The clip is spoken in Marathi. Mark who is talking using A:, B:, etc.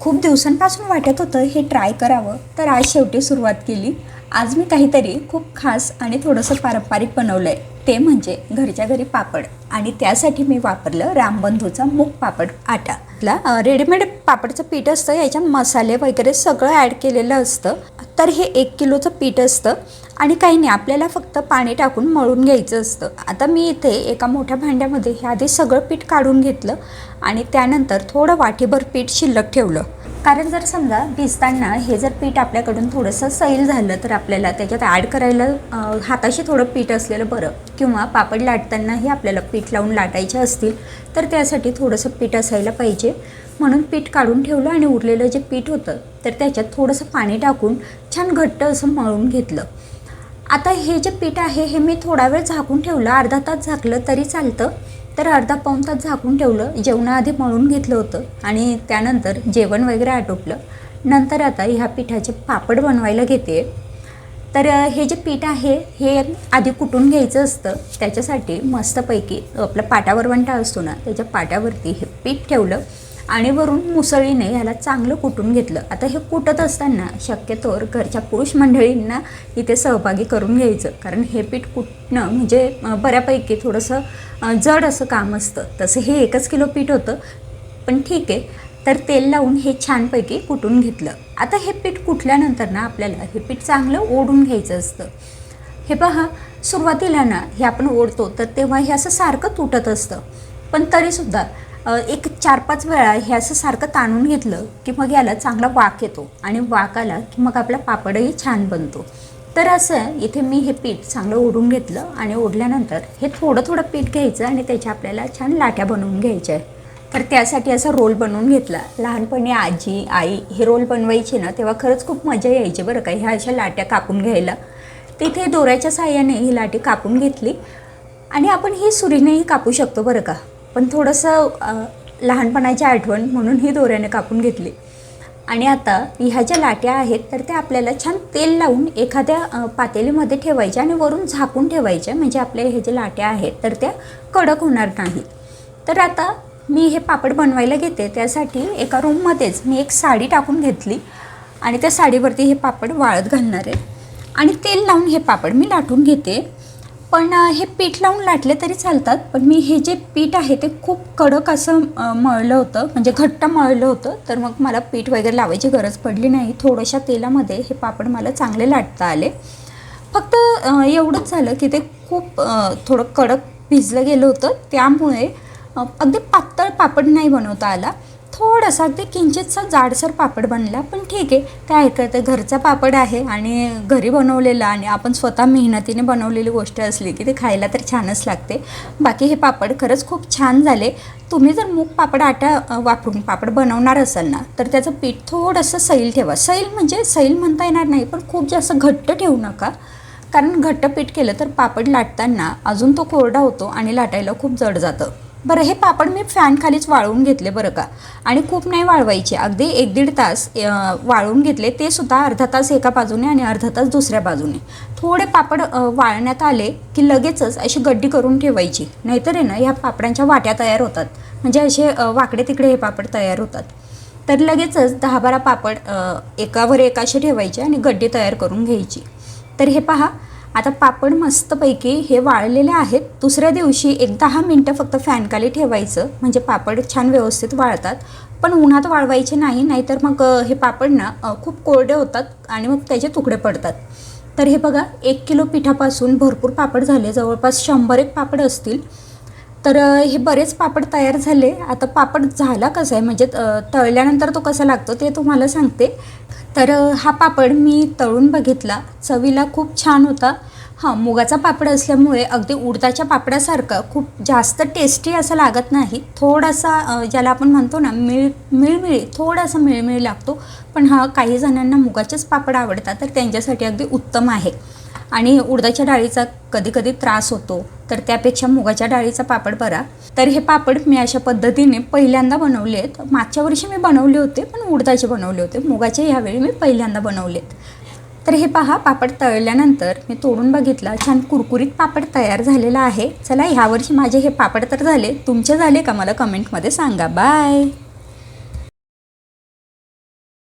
A: खूप दिवसांपासून वाटत होतं हे ट्राय करावं, तर आज शेवटी सुरुवात केली। आज मी काहीतरी खूप खास आणि थोडंसं पारंपरिक बनवलं आहे, ते म्हणजे घरच्या घरी पापड। आणि त्यासाठी मी वापरलं रामबंधूचा मूग पापड आटा। रेडीमेड पापडचं पीठ असतं, याच्यात मसाले वगैरे सगळं ॲड केलेलं असतं। तर हे 1 किलोचं पीठ असतं आणि काही नाही, आपल्याला फक्त पाणी टाकून मळून घ्यायचं असतं। आता मी इथे एका मोठ्या भांड्यामध्ये हे आधी सगळं पीठ काढून घेतलं आणि त्यानंतर थोडं वाटीभर पीठ शिल्लक ठेवलं। कारण जर समजा भिजताना हे जर पीठ आपल्याकडून थोडंसं सैल झालं तर आपल्याला त्याच्यात ॲड करायला हाताशी थोडं पीठ असलेलं बरं, किंवा पापड लाटतानाही आपल्याला पीठ लावून लाटायचे असतील तर त्यासाठी थोडंसं पीठ असायला पाहिजे। म्हणून पीठ काढून ठेवलं आणि उरलेलं जे पीठ होतं तर त्याच्यात थोडंसं पाणी टाकून छान घट्ट असं मळून घेतलं। आता हे जे पीठ आहे हे मी थोडा वेळ झाकून ठेवलं, अर्धा तास झाकलं तरी चालतं। तर अर्धा पाऊण तास झाकून ठेवलं, जेवणाआधी मळून घेतलं होतं आणि त्यानंतर जेवण वगैरे आटोपलं। नंतर आता ह्या पिठाचे पापड बनवायला घेते। तर हे जे पीठ आहे हे आधी कुटून घ्यायचं असतं। त्याच्यासाठी मस्तपैकी आपला पाटावरवंटा असतो ना, त्याच्या पाट्यावरती हे पीठ ठेवलं आणि वरून मुसळीने ह्याला चांगलं कुटून घेतलं। आता हे कुटत असताना शक्यतोवर घरच्या पुरुष मंडळींना इथे सहभागी करून घ्यायचं, कारण हे पीठ कुटणं म्हणजे बऱ्यापैकी थोडंसं जड असं काम असतं। तसं हे 1 किलो पीठ होतं, पण ठीक आहे। तर तेल लावून हे छानपैकी कुटून घेतलं। आता हे पीठ कुटल्यानंतर ना आपल्याला हे पीठ चांगलं ओढून घ्यायचं असतं। हे पहा, सुरुवातीला ना हे आपण ओढतो तर तेव्हा हे असं सारखं तुटत असतं, पण तरीसुद्धा एक 4-5 वेळा हे असं सारखं ताणून घेतलं की मग याला चांगला वाक येतो आणि वाक आला की मग आपला पापडही छान बनतो। तर असं इथे मी हे पीठ चांगलं ओढून घेतलं आणि ओढल्यानंतर हे थोडं थोडं पीठ घ्यायचं आणि त्याच्या आपल्याला छान लाट्या बनवून घ्यायच्या आहे। तर त्यासाठी असा रोल बनवून घेतला। लहानपणी आजी आई हे रोल बनवायचे ना, तेव्हा खरंच खूप मजा यायची बरं का, ह्या अशा लाट्या कापून घ्यायला। तिथे दोऱ्याच्या साहाय्याने ही लाटी कापून घेतली आणि आपण ही सुरीनेही कापू शकतो बरं का, पण थोडंसं लहानपणाची आठवण म्हणून ही दोऱ्याने कापून घेतली। आणि आता ह्या ज्या लाट्या आहेत तर त्या आपल्याला छान तेल लावून एखाद्या पातेलीमध्ये ठेवायच्या आणि वरून झाकून ठेवायच्या, म्हणजे आपल्या हे जे लाट्या आहेत तर त्या कडक होणार नाहीत। तर आता मी हे पापड बनवायला घेते, त्यासाठी एका रूममध्येच मी एक साडी टाकून घेतली आणि त्या साडीवरती हे पापड वाळत घालणार आहे आणि तेल लावून हे पापड मी लाटून घेते। पण हे पीठ लावून लाटले तरी चालतात, पण मी हे जे पीठ आहे ते खूप कडक असं मळलं होतं, म्हणजे घट्ट मळलं होतं, तर मग मला पीठ वगैरे लावायची गरज पडली नाही। थोड्याशा तेलामध्ये हे पापड मला चांगले लाटता आले। फक्त एवढंच झालं की ते खूप थोडं कडक भिजलं गेलं होतं, त्यामुळे अगदी पातळ पापड नाही बनवता आला, थोडासा अगदी किंचितसा जाडसर पापड बनला। पण ठीक आहे, काय हरकत आहे, घरचा पापड आहे आणि घरी बनवलेला आणि आपण स्वतः मेहनतीने बनवलेली गोष्ट असली की ते खायला तर छानच लागते। बाकी हे पापड खरंच खूप छान झाले। तुम्ही जर मूग पापड आटा वापरून पापड बनवणार असाल ना, तर त्याचं पीठ थोडंसं सैल ठेवा। सैल म्हणजे सैल म्हणता येणार नाही, पण खूप जास्त घट्ट ठेवू नका, कारण घट्ट पीठ केलं तर पापड लाटताना अजून तो कोरडा होतो आणि लाटायला खूप जड जातं। बरं, हे पापड मी फॅन खालीच वाळवून घेतले बरं का, आणि खूप नाही वाळवायचे, अगदी 1-1.5 तास वाळवून घेतले, ते सुद्धा अर्धा तास एका बाजूने आणि अर्धा तास दुसऱ्या बाजूने। थोडे पापड वाळण्यात आले की लगेचच अशी गड्डी करून ठेवायची, नाहीतर आहे ना ह्या पापडांच्या वाट्या तयार होतात, म्हणजे असे वाकडे तिकडे हे पापड तयार होतात। तर लगेचच 10-12 पापड एकावर एक असे ठेवायचे आणि गड्डी तयार करून घ्यायची। तर हे पहा, आता पापड मस्तपैकी हे वाळलेले आहेत। दुसऱ्या दिवशी एक 10 मिनटं फक्त फॅनखाली ठेवायचं, म्हणजे पापड छान व्यवस्थित वाळतात, पण उन्हात वाळवायचे नाही, नाहीतर मग हे पापड ना खूप कोरडे होतात आणि मग त्याचे तुकडे पडतात। तर हे बघा, 1 किलो पिठापासून भरपूर पापड झाले, जवळपास 100-1 पापड असतील। तर हे बरेच पापड तयार झाले। आता पापड झाला कसा आहे, म्हणजे तळल्यानंतर तो कसा लागतो ते तुम्हाला सांगते। तर हा पापड मी तळून बघितला, चवीला खूप छान होता। हां, मुगाचा पापड असल्यामुळे अगदी उडदाच्या पापडासारखं खूप जास्त टेस्टी असं लागत नाही, थोडासा ज्याला आपण म्हणतो ना मिळमिळी, थोडासा मिळमिळी लागतो। पण हा काही जणांना मुगाचेच पापड आवडतात, तर त्यांच्यासाठी अगदी उत्तम आहे। आणि उडदाच्या डाळीचा कधी कधी त्रास होतो, तर त्यापेक्षा मुगाच्या डाळीचा पापड बरा। तर हे पापड मी अशा पद्धतीने पहिल्यांदा बनवलेत। मागच्या वर्षी मी बनवले होते, पण उडदाचे बनवले होते, मुगाचे ह्यावेळी मी पहिल्यांदा बनवलेत। तर हे पहा, पापड तळल्यानंतर मी तोडून बघितला, छान कुरकुरीत पापड तयार झालेला आहे। चला, ह्यावर्षी माझे हे पापड तर झाले, तुमचे झाले का मला कमेंटमध्ये सांगा। बाय।